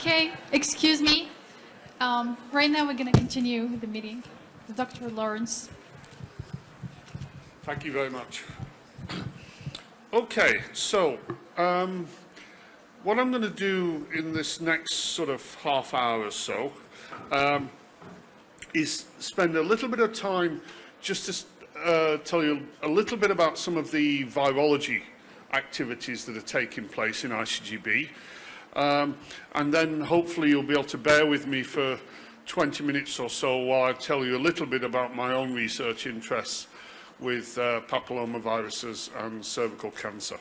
Okay, excuse me. Right now we're going to continue with the meeting. Dr. Lawrence. Thank you very much. Okay, so what I'm going to do in this next sort of half hour or so is spend a little bit of time just to tell you a little bit about some of the virology activities that are taking place in ICGEB. And then hopefully you'll be able to bear with me for 20 minutes or so while I tell you a little bit about my own research interests with papilloma viruses and cervical cancer.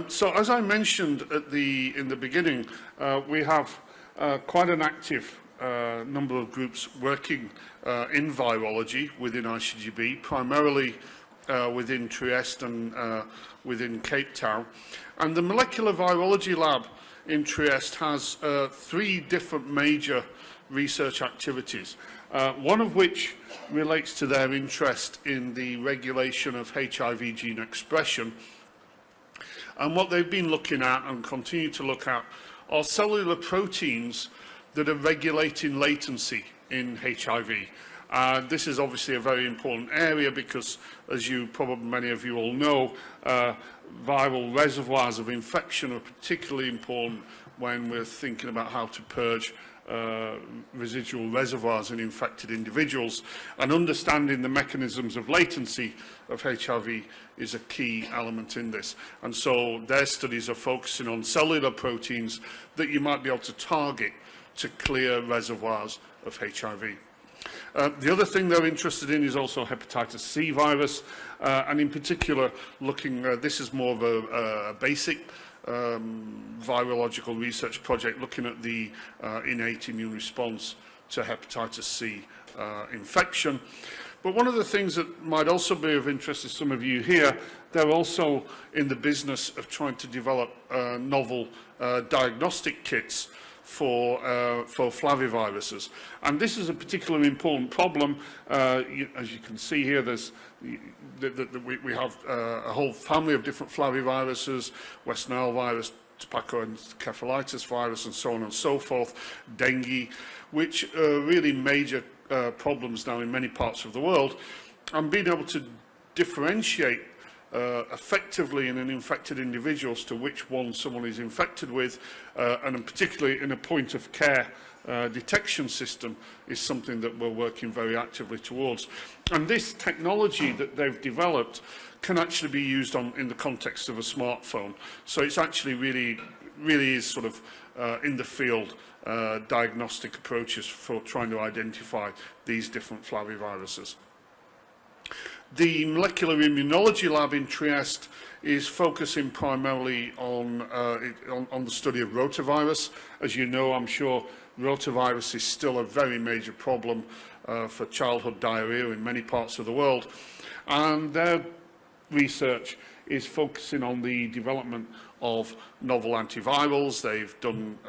So as I mentioned in the beginning, we have quite an active number of groups working in virology within ICGEB, primarily within Trieste and within Cape Town. And the Molecular Virology Lab in Trieste has three different major research activities, one of which relates to their interest in the regulation of HIV gene expression. And what they've been looking at and continue to look at are cellular proteins that are regulating latency in HIV. This is obviously a very important area because, as you probably many of you all know, viral reservoirs of infection are particularly important when we're thinking about how to purge residual reservoirs in infected individuals, and understanding the mechanisms of latency of HIV is a key element in this. And so their studies are focusing on cellular proteins that you might be able to target to clear reservoirs of HIV. The other thing they're interested in is also hepatitis C virus, and in particular looking, this is more of a basic virological research project looking at the innate immune response to hepatitis C infection. But one of the things that might also be of interest to some of you here, they're also in the business of trying to develop novel diagnostic kits for flaviviruses. And this is a particularly important problem. As you can see here, there's we have a whole family of different flaviviruses, West Nile virus, tobacco encephalitis virus, and so on and so forth, dengue, which are really major problems now in many parts of the world. And being able to differentiate effectively in an infected individual as to which one someone is infected with, and particularly in a point of care detection system, is something that we're working very actively towards. And this technology that they've developed can actually be used in the context of a smartphone. So it's actually really is sort of in the field diagnostic approaches for trying to identify these different flaviviruses. The Molecular Immunology Lab in Trieste is focusing primarily on the study of rotavirus. As you know, I'm sure rotavirus is still a very major problem for childhood diarrhea in many parts of the world. And their research is focusing on the development of novel antivirals. They've done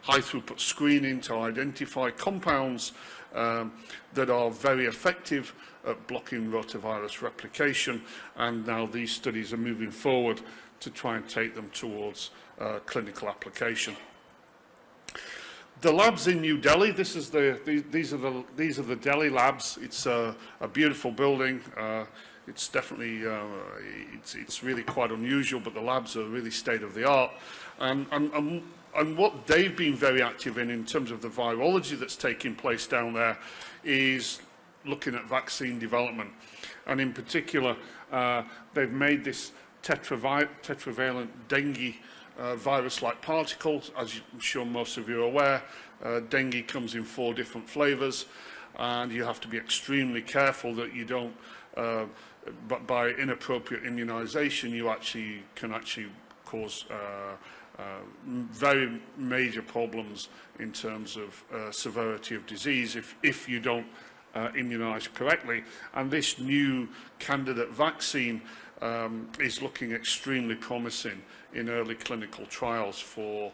high-throughput screening to identify compounds that are very effective at blocking rotavirus replication, and now these studies are moving forward to try and take them towards clinical application. The labs in New Delhi, these are the Delhi labs. It's a beautiful building. It's definitely it's really quite unusual, but the labs are really state of the art. And what they've been very active in terms of the virology that's taking place down there is looking at vaccine development. And in particular, they've made this tetravalent dengue virus-like particles. As I'm sure most of you are aware, dengue comes in 4 different flavors, and you have to be extremely careful that you don't, but by inappropriate immunization, you can actually cause very major problems in terms of severity of disease if you don't immunize correctly. And this new candidate vaccine is looking extremely promising in early clinical trials for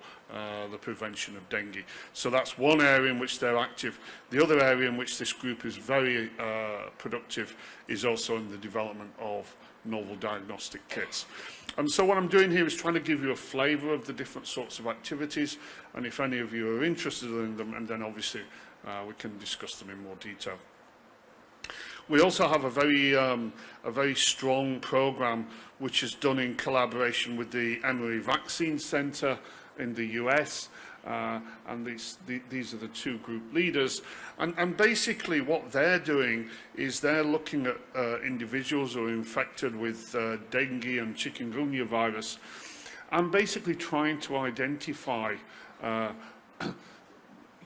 the prevention of dengue. So that's one area in which they're active. The other area in which this group is very productive is also in the development of novel diagnostic kits. And so what I'm doing here is trying to give you a flavour of the different sorts of activities, and if any of you are interested in them, and then obviously we can discuss them in more detail. We also have a very strong programme which is done in collaboration with the Emory Vaccine Centre in the US, and these are the two group leaders. And basically what they're doing is they're looking at individuals who are infected with dengue and chikungunya virus, and basically trying to identify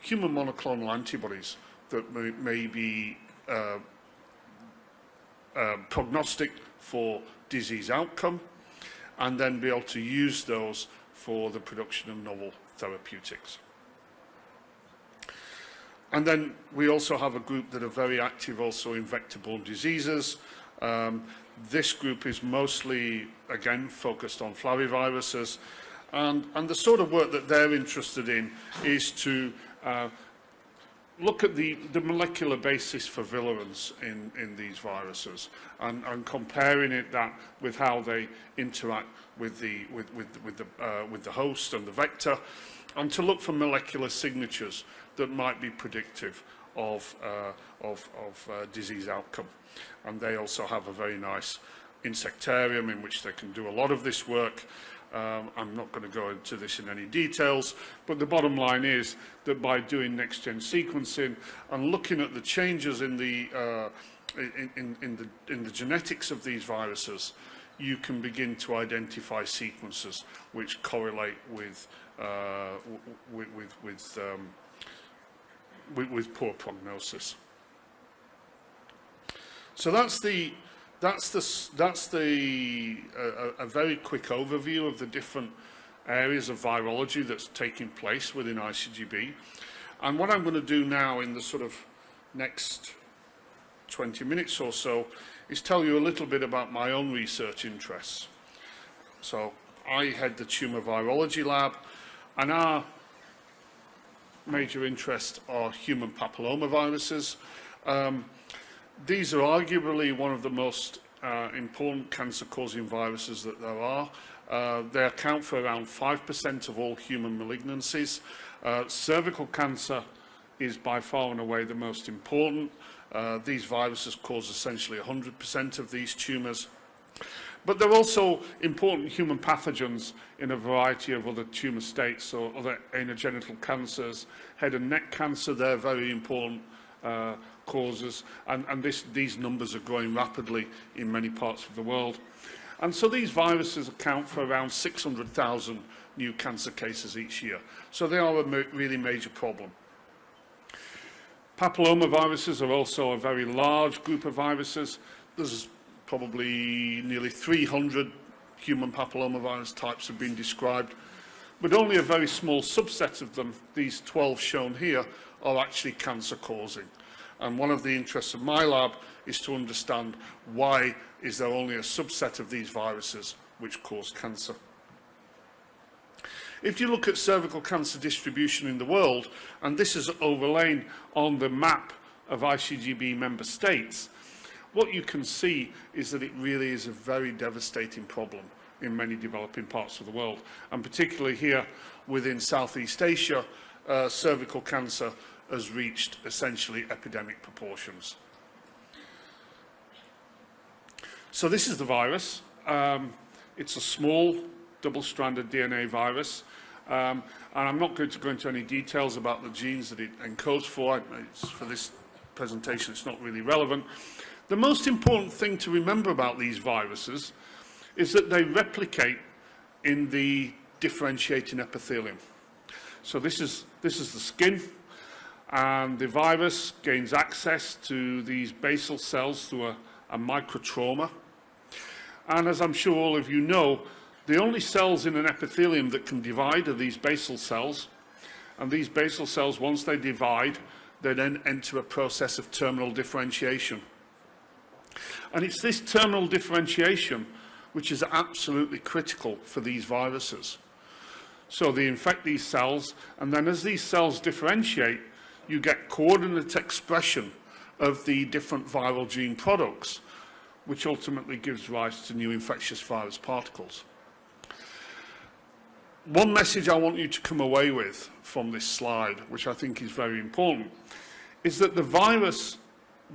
human monoclonal antibodies that may be prognostic for disease outcome, and then be able to use those for the production of novel therapeutics. And then we also have a group that are very active also in vector-borne diseases. This group is mostly, again, focused on flaviviruses, and the sort of work that they're interested in is to look at the molecular basis for virulence in these viruses, and comparing that with how they interact with the host and the vector, and to look for molecular signatures that might be predictive of disease outcome. And they also have a very nice insectarium in which they can do a lot of this work. I'm not going to go into this in any details, but the bottom line is that by doing next-gen sequencing and looking at the changes in the genetics of these viruses, you can begin to identify sequences which correlate with poor prognosis. So that's a very quick overview of the different areas of virology that's taking place within ICGEB. And what I'm going to do now in the sort of next 20 minutes or so is tell you a little bit about my own research interests. So I head the Tumor Virology Lab, and our major interests are human papillomaviruses. These are arguably one of the most important cancer-causing viruses that there are. They account for around 5% of all human malignancies. Cervical cancer is by far and away the most important. These viruses cause essentially 100% of these tumours. But they're also important human pathogens in a variety of other tumour states, or other anogenital cancers. Head and neck cancer, they're very important causes, and these numbers are growing rapidly in many parts of the world. And so these viruses account for around 600,000 new cancer cases each year. So they are a really major problem. Papillomaviruses are also a very large group of viruses. There's probably nearly 300 human papillomavirus types have been described, but only a very small subset of them, these 12 shown here, are actually cancer-causing. And one of the interests of my lab is to understand why is there only a subset of these viruses which cause cancer. If you look at cervical cancer distribution in the world, and this is overlain on the map of ICGEB member states, what you can see is that it really is a very devastating problem in many developing parts of the world, and particularly here within Southeast Asia, cervical cancer has reached essentially epidemic proportions. So this is the virus. It's a small double-stranded DNA virus, and I'm not going to go into any details about the genes that it encodes for. For this presentation, it's not really relevant. The most important thing to remember about these viruses is that they replicate in the differentiating epithelium. So this is the skin, and the virus gains access to these basal cells through a microtrauma. And as I'm sure all of you know, the only cells in an epithelium that can divide are these basal cells. And these basal cells, once they divide, they then enter a process of terminal differentiation. And it's this terminal differentiation which is absolutely critical for these viruses. So they infect these cells, and then as these cells differentiate, you get coordinate expression of the different viral gene products, which ultimately gives rise to new infectious virus particles. One message I want you to come away with from this slide, which I think is very important, is that the virus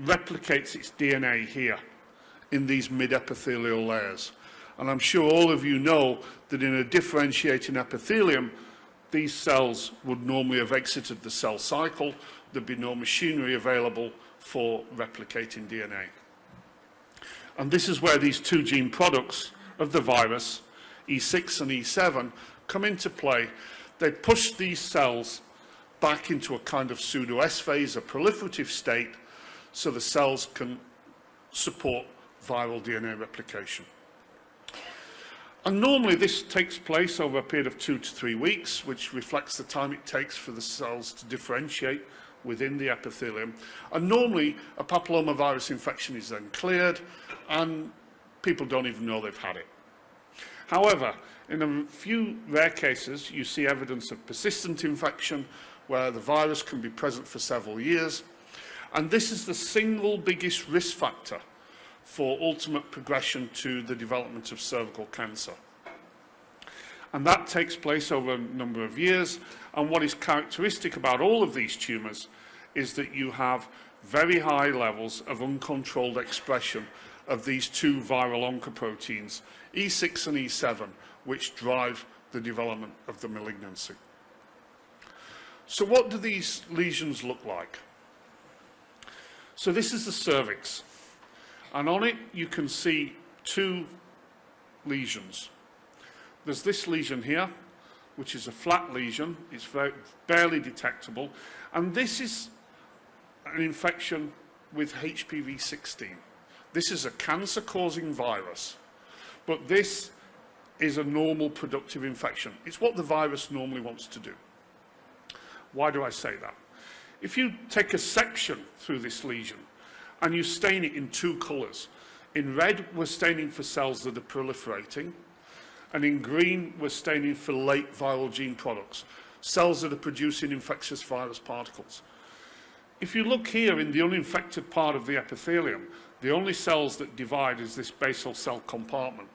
replicates its DNA here in these mid-epithelial layers. And I'm sure all of you know that in a differentiating epithelium, these cells would normally have exited the cell cycle. There'd be no machinery available for replicating DNA. And this is where these two gene products of the virus, E6 and E7, come into play. They push these cells back into a kind of pseudo-S phase, a proliferative state, so the cells can support viral DNA replication. And normally this takes place over a period of 2 to 3 weeks, which reflects the time it takes for the cells to differentiate within the epithelium. And normally a papillomavirus infection is then cleared and people don't even know they've had it. However, in a few rare cases, you see evidence of persistent infection where the virus can be present for several years. And this is the single biggest risk factor for ultimate progression to the development of cervical cancer. And that takes place over a number of years. And what is characteristic about all of these tumours is that you have very high levels of uncontrolled expression of these two viral oncoproteins, E6 and E7, which drive the development of the malignancy. So what do these lesions look like? So this is the cervix, and on it you can see two lesions. There's this lesion here, which is a flat lesion. It's barely detectable, and this is an infection with HPV-16. This is a cancer-causing virus, but this is a normal productive infection. It's what the virus normally wants to do. Why do I say that? If you take a section through this lesion and you stain it in two colours, in red we're staining for cells that are proliferating, and in green we're staining for late viral gene products, cells that are producing infectious virus particles. If you look here in the uninfected part of the epithelium, the only cells that divide is this basal cell compartment.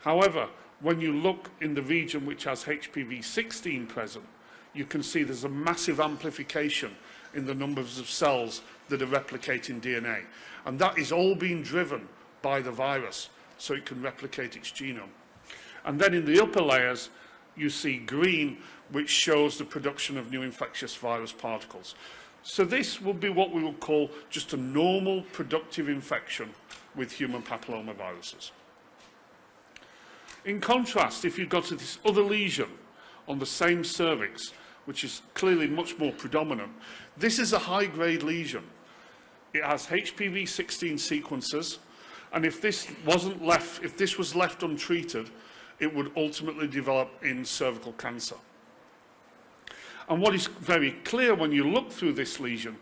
However, when you look in the region which has HPV-16 present, you can see there's a massive amplification in the numbers of cells that are replicating DNA. And that is all being driven by the virus, so it can replicate its genome. And then in the upper layers, you see green, which shows the production of new infectious virus particles. So this will be what we would call just a normal productive infection with human papillomaviruses. In contrast, if you go to this other lesion on the same cervix, which is clearly much more predominant, this is a high-grade lesion. It has HPV-16 sequences, and if this was left untreated, it would ultimately develop in cervical cancer. And what is very clear when you look through this lesion,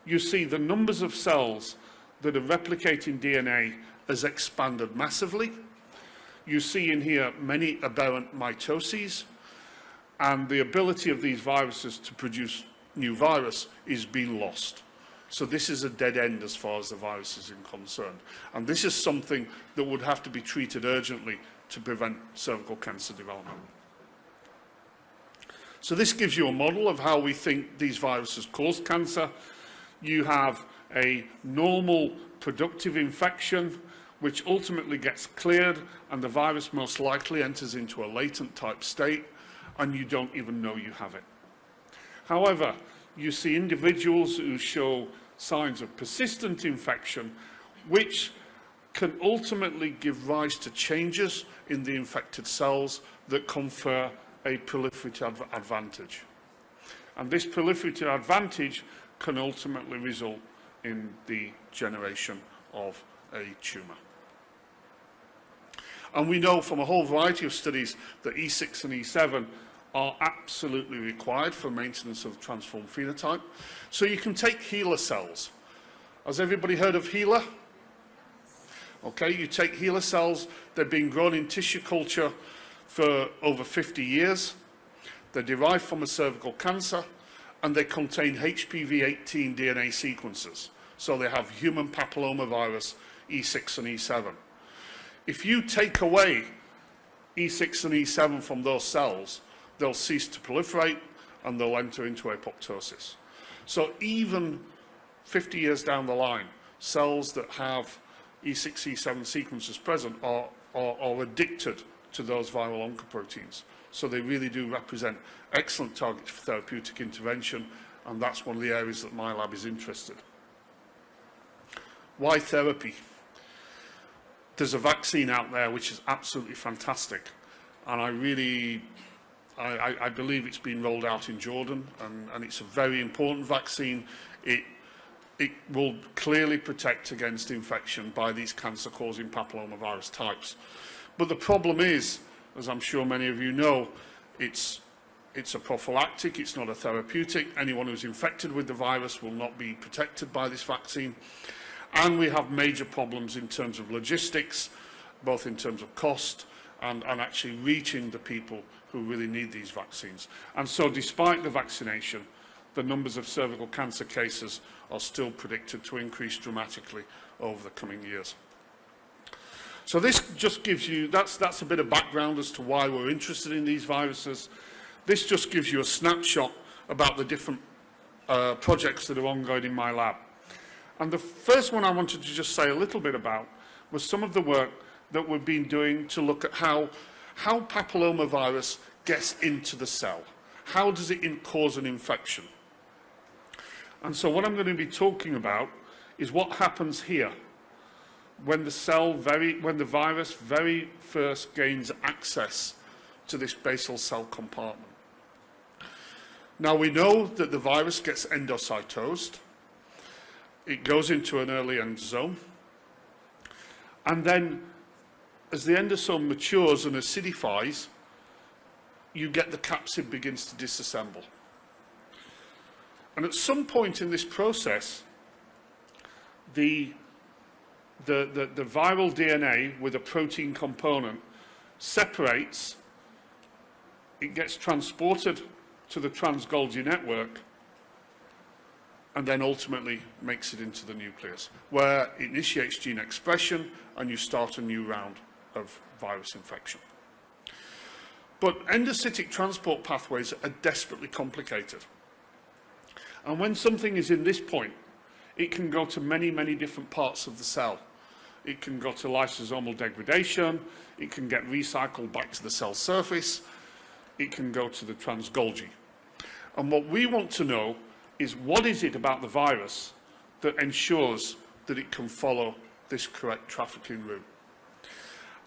you see the numbers of cells that are replicating DNA has expanded massively. You see in here many aberrant mitoses, and the ability of these viruses to produce new virus is being lost. So this is a dead end as far as the virus is concerned. And this is something that would have to be treated urgently to prevent cervical cancer development. So this gives you a model of how we think these viruses cause cancer. You have a normal productive infection, which ultimately gets cleared, and the virus most likely enters into a latent type state, and you don't even know you have it. However, you see individuals who show signs of persistent infection, which can ultimately give rise to changes in the infected cells that confer a proliferative advantage. And this proliferative advantage can ultimately result in the generation of a tumour. And we know from a whole variety of studies that E6 and E7 are absolutely required for maintenance of transformed phenotype. So you can take HeLa cells. Has everybody heard of HeLa? Okay, you take HeLa cells, they've been grown in tissue culture for over 50 years. They're derived from a cervical cancer, and they contain HPV-18 DNA sequences. So they have human papillomavirus E6 and E7. If you take away E6 and E7 from those cells, they'll cease to proliferate and they'll enter into apoptosis. So even 50 years down the line, cells that have E6, E7 sequences present are addicted to those viral oncoproteins. So they really do represent excellent targets for therapeutic intervention, and that's one of the areas that my lab is interested. Why therapy? There's a vaccine out there which is absolutely fantastic, and I believe it's been rolled out in Jordan, and it's a very important vaccine. It will clearly protect against infection by these cancer-causing papillomavirus types. But the problem is, as I'm sure many of you know, it's a prophylactic, it's not a therapeutic. Anyone who's infected with the virus will not be protected by this vaccine. And we have major problems in terms of logistics, both in terms of cost and actually reaching the people who really need these vaccines. And so despite the vaccination, the numbers of cervical cancer cases are still predicted to increase dramatically over the coming years. So this just gives you, that's a bit of background as to why we're interested in these viruses. This just gives you a snapshot about the different projects that are ongoing in my lab. And the first one I wanted to just say a little bit about was some of the work that we've been doing to look at how papillomavirus gets into the cell. How does it cause an infection? And so what I'm going to be talking about is what happens here when the virus very first gains access to this basal cell compartment. Now we know that the virus gets endocytosed. It goes into an early endosome, and then as the endosome matures and acidifies, you get the capsid begins to disassemble. And at some point in this process, the viral DNA with a protein component separates, it gets transported to the trans-Golgi network, and then ultimately makes it into the nucleus, where it initiates gene expression and you start a new round of virus infection. But endocytic transport pathways are desperately complicated. And when something is in this point, it can go to many, many different parts of the cell. It can go to lysosomal degradation, it can get recycled back to the cell surface, it can go to the trans-Golgi. And what we want to know is what is it about the virus that ensures that it can follow this correct trafficking route.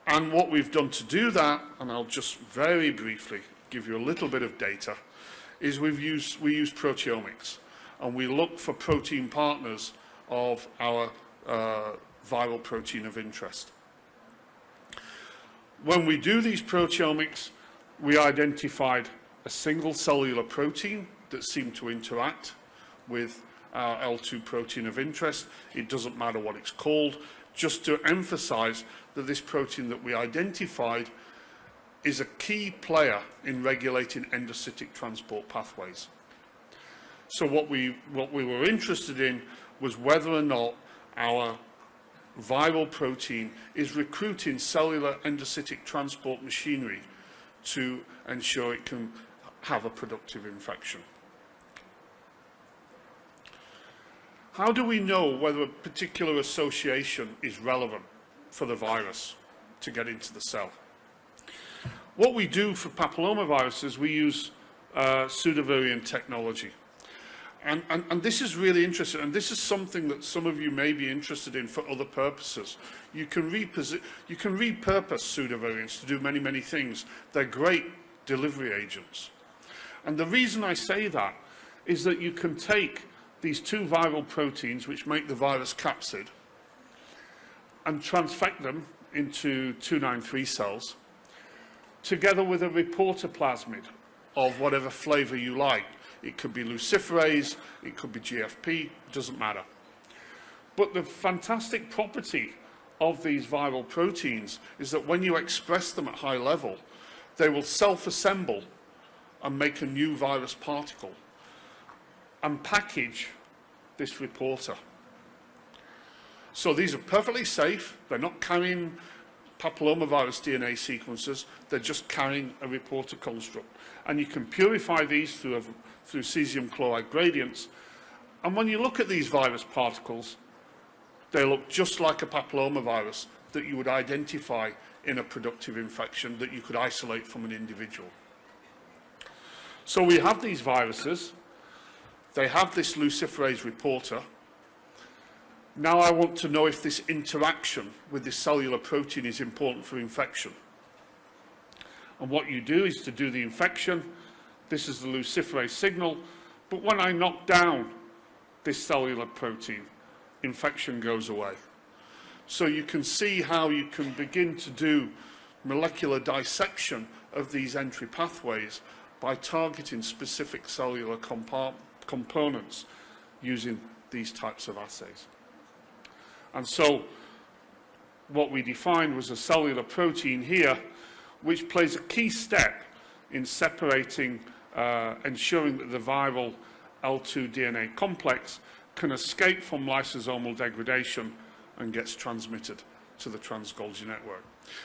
And what we've done to do that, and I'll just very briefly give you a little bit of data, is we use proteomics, and we look for protein partners of our viral protein of interest. When we do these proteomics, we identified a single cellular protein that seemed to interact with our L2 protein of interest. It doesn't matter what it's called, just to emphasize that this protein that we identified is a key player in regulating endocytic transport pathways. So what we were interested in was whether or not our viral protein is recruiting cellular endocytic transport machinery to ensure it can have a productive infection. How do we know whether a particular association is relevant for the virus to get into the cell? What we do for papillomaviruses, we use pseudovariant technology. And this is really interesting, and this is something that some of you may be interested in for other purposes. You can repurpose pseudovariants to do many, many things. They're great delivery agents. And the reason I say that is that you can take these two viral proteins, which make the virus capsid, and transfect them into 293 cells, together with a reporter plasmid of whatever flavor you like. It could be luciferase, it could be GFP, doesn't matter. But the fantastic property of these viral proteins is that when you express them at high level, they will self-assemble and make a new virus particle and package this reporter. So these are perfectly safe. They're not carrying papillomavirus DNA sequences. They're just carrying a reporter construct. And you can purify these through cesium chloride gradients. And when you look at these virus particles, they look just like a papillomavirus that you would identify in a productive infection that you could isolate from an individual. So we have these viruses. They have this luciferase reporter. Now I want to know if this interaction with this cellular protein is important for infection. And what you do is to do the infection. This is the luciferase signal. But when I knock down this cellular protein, infection goes away. So you can see how you can begin to do molecular dissection of these entry pathways by targeting specific cellular components using these types of assays. And so what we defined was a cellular protein here, which plays a key step in separating, ensuring that the viral L2 DNA complex can escape from lysosomal degradation and gets transmitted to the trans-Golgi network.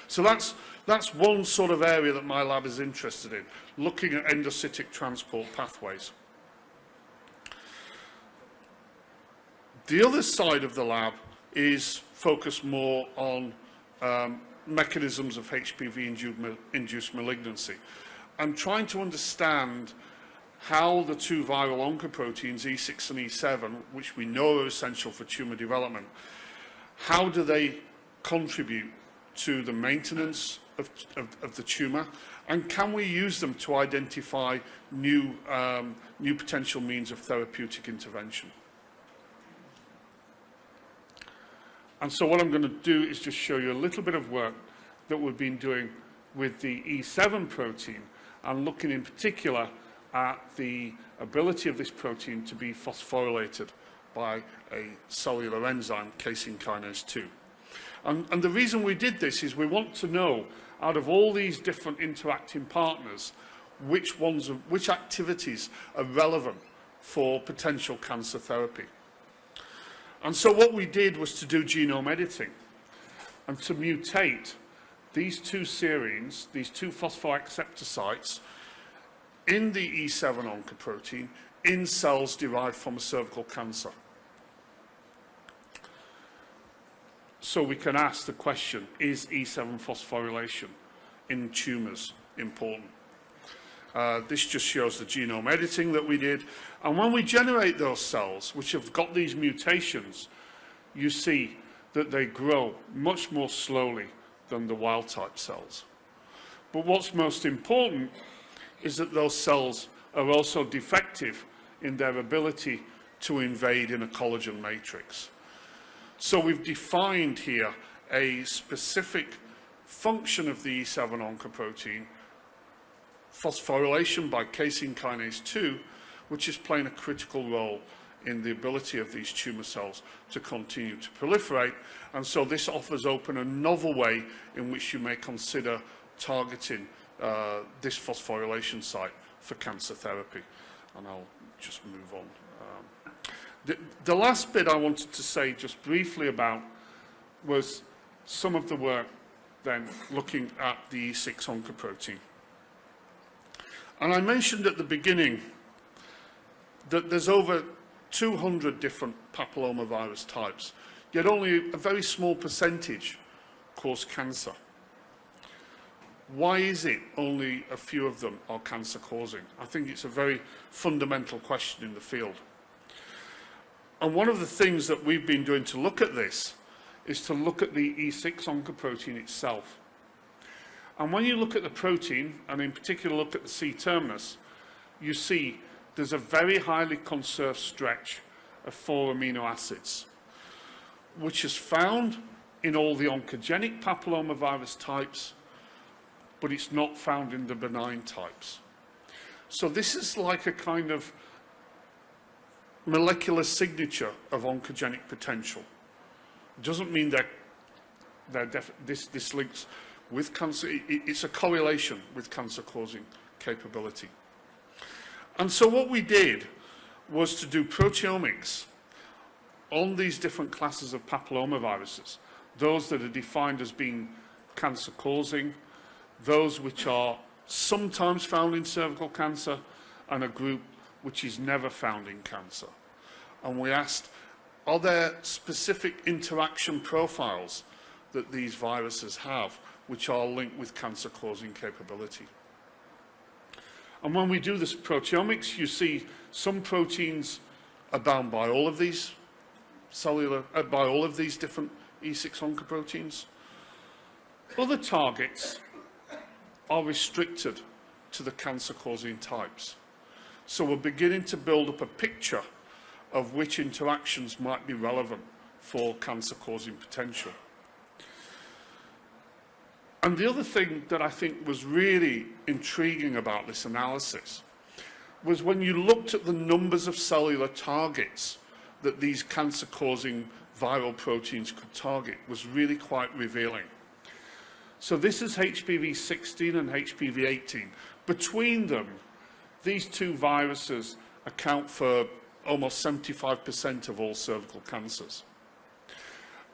So that's one sort of area that my lab is interested in, looking at endocytic transport pathways. The other side of the lab is focused more on mechanisms of HPV-induced malignancy and trying to understand how the two viral oncoproteins, E6 and E7, which we know are essential for tumour development, how do they contribute to the maintenance of the tumour, and can we use them to identify new potential means of therapeutic intervention? And so what I'm going to do is just show you a little bit of work that we've been doing with the E7 protein and looking in particular at the ability of this protein to be phosphorylated by a cellular enzyme, casein kinase 2. And the reason we did this is we want to know, out of all these different interacting partners, which activities are relevant for potential cancer therapy. And so what we did was to do genome editing and to mutate these two serines, these two phosphoacceptor sites, in the E7 oncoprotein in cells derived from a cervical cancer. So we can ask the question, is E7 phosphorylation in tumours important? This just shows the genome editing that we did. And when we generate those cells, which have got these mutations, you see that they grow much more slowly than the wild-type cells. But what's most important is that those cells are also defective in their ability to invade in a collagen matrix. So we've defined here a specific function of the E7 oncoprotein, phosphorylation by casein kinase 2, which is playing a critical role in the ability of these tumour cells to continue to proliferate. And so this offers open a novel way in which you may consider targeting this phosphorylation site for cancer therapy. And I'll just move on. The last bit I wanted to say just briefly about was some of the work then looking at the E6 oncoprotein. And I mentioned at the beginning that there's over 200 different papillomavirus types, yet only a very small percentage cause cancer. Why is it only a few of them are cancer causing? I think it's a very fundamental question in the field. And one of the things that we've been doing to look at this is to look at the E6 oncoprotein itself. And when you look at the protein, and in particular look at the C-terminus, you see there's a very highly conserved stretch of 4 amino acids, which is found in all the oncogenic papillomavirus types, but it's not found in the benign types. So this is like a kind of molecular signature of oncogenic potential. It doesn't mean they're this links with cancer. It's a correlation with cancer-causing capability. And so what we did was to do proteomics on these different classes of papillomaviruses, those that are defined as being cancer-causing, those which are sometimes found in cervical cancer, and a group which is never found in cancer. And we asked, are there specific interaction profiles that these viruses have which are linked with cancer-causing capability? And when we do this proteomics, you see some proteins are bound by all of these by all of these different E6 oncoproteins. Other targets are restricted to the cancer-causing types. So we're beginning to build up a picture of which interactions might be relevant for cancer-causing potential. And the other thing that I think was really intriguing about this analysis was when you looked at the numbers of cellular targets that these cancer-causing viral proteins could target was really quite revealing. So this is HPV-16 and HPV-18. Between them, these two viruses account for almost 75% of all cervical cancers.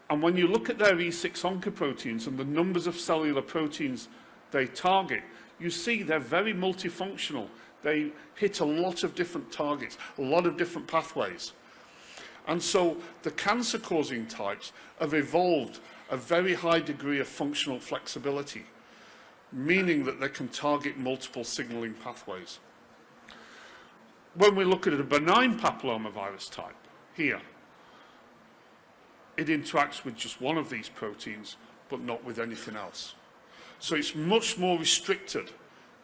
And when you look at their E6 oncoproteins and the numbers of cellular proteins they target, you see they're very multifunctional. They hit a lot of different targets, a lot of different pathways. And so the cancer-causing types have evolved a very high degree of functional flexibility, meaning that they can target multiple signaling pathways. When we look at a benign papillomavirus type, here, it interacts with just one of these proteins, but not with anything else. So it's much more restricted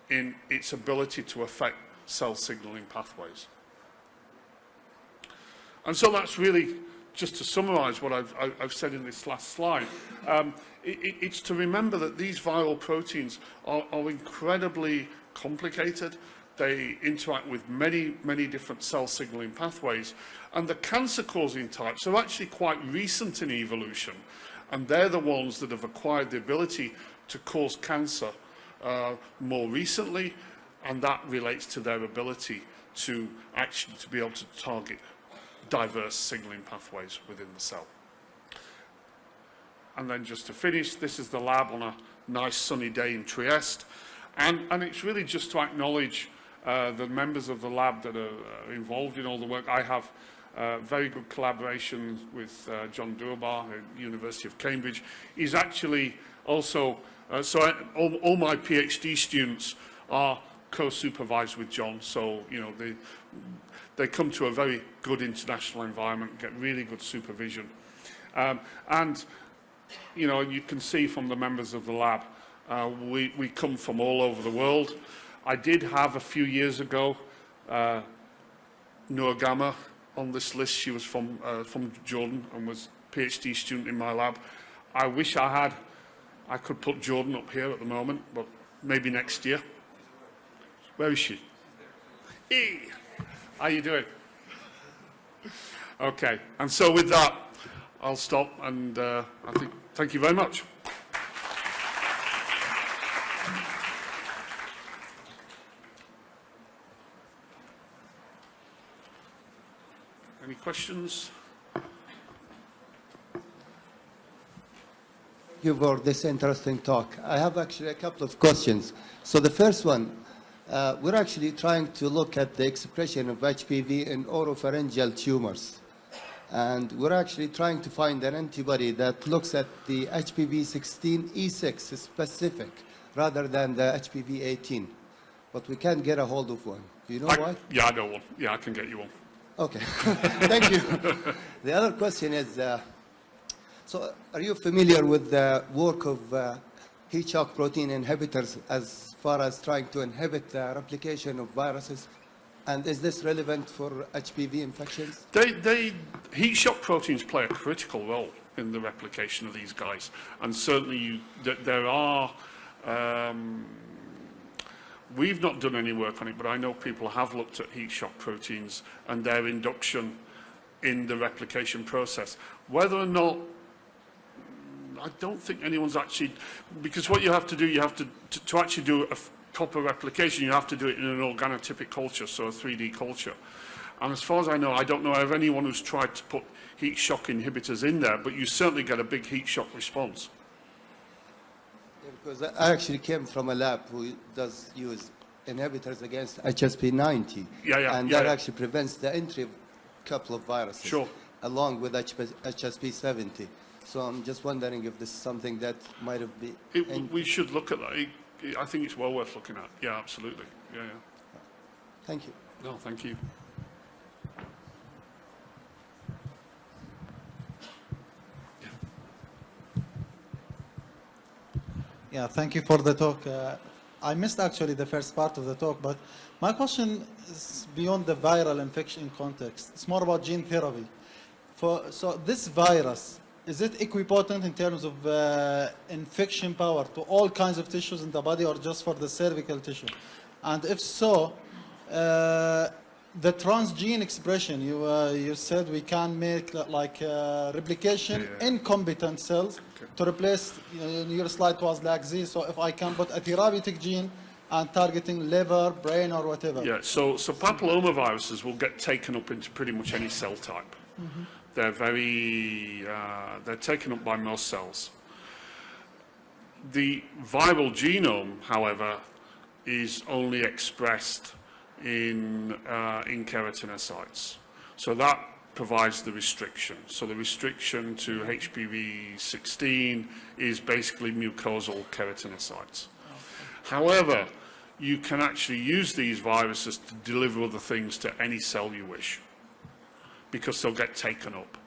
in its ability to affect cell signaling pathways. And so that's really, just to summarize what I've said in this last slide, it's to remember that these viral proteins are incredibly complicated. They interact with many, many different cell signaling pathways. And the cancer-causing types are actually quite recent in evolution. And they're the ones that have acquired the ability to cause cancer more recently. And that relates to their ability to actually be able to target diverse signaling pathways within the cell. And then just to finish, this is the lab on a nice sunny day in Trieste. And it's really just to acknowledge the members of the lab that are involved in all the work. I have very good collaboration with John Durbar at the University of Cambridge. He's actually also, all my PhD students are co-supervised with John, so you know they come to a very good international environment, get really good supervision. And you know, you can see from the members of the lab, we come from all over the world. I did have a few years ago Noor Gamma on this list. She was from Jordan and was a PhD student in my lab. I wish I could put Jordan up here at the moment, but maybe next year. Where is she? Hey, how you doing? Okay, and so with that, I'll stop and I think thank you very much. Any questions? Thank you for this interesting talk. I have actually a couple of questions. So the first one, we're actually trying to look at the expression of HPV in oropharyngeal tumors. And we're actually trying to find an antibody that looks at the HPV-16 E6 specific rather than the HPV-18. But we can't get a hold of one. Do you know why? Yeah, I know one. Yeah, I can get you one. Okay, thank you. The other question is, so are you familiar with the work of heat shock protein inhibitors as far as trying to inhibit the replication of viruses? And is this relevant for HPV infections? Heat shock proteins play a critical role in the replication of these guys. And certainly there are, we've not done any work on it, but I know people have looked at heat shock proteins and their induction in the replication process. Whether or not, I don't think anyone's actually, because what you have to do, you have to actually do a proper replication, you have to do it in an organotypic culture, so a 3D culture. And as far as I know, I don't know of anyone who's tried to put heat shock inhibitors in there, but you certainly get a big heat shock response. Yeah, because I actually came from a lab who does use inhibitors against HSP90. And that actually prevents the entry of a couple of viruses. Sure. Along with HSP70. So I'm just wondering if this is something that might have been... We should look at that. I think it's well worth looking at. Yeah, absolutely. Yeah. Thank you. No, thank you. Yeah, thank you for the talk. I missed actually the first part of the talk, but my question is beyond the viral infection context. It's more about gene therapy. So this virus, is it equipotent in terms of infection power to all kinds of tissues in the body or just for the cervical tissue? And if so, the transgene expression, you said we can make like replication in competent cells to replace, your slide was like this, so if I can put a therapeutic gene and targeting liver, brain, or whatever. Yeah, so papilloma viruses will get taken up into pretty much any cell type. Mm-hmm. They're taken up by most cells. The viral genome, however, is only expressed in keratinocytes. So that provides the restriction. So the restriction to HPV-16 is basically mucosal keratinocytes. However, you can actually use these viruses to deliver other things to any cell you wish, because they'll get taken up.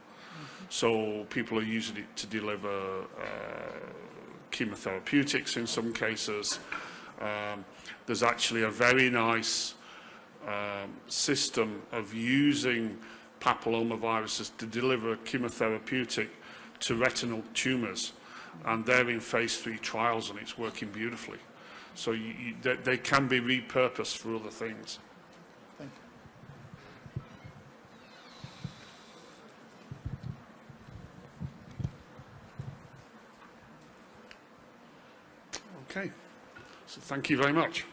So people are using it to deliver chemotherapeutics in some cases. There's actually a very nice system of using papilloma viruses to deliver a chemotherapeutic to retinal tumours, and they're in phase 3 trials and it's working beautifully. So they can be repurposed for other things. Thank you. Okay, so thank you very much.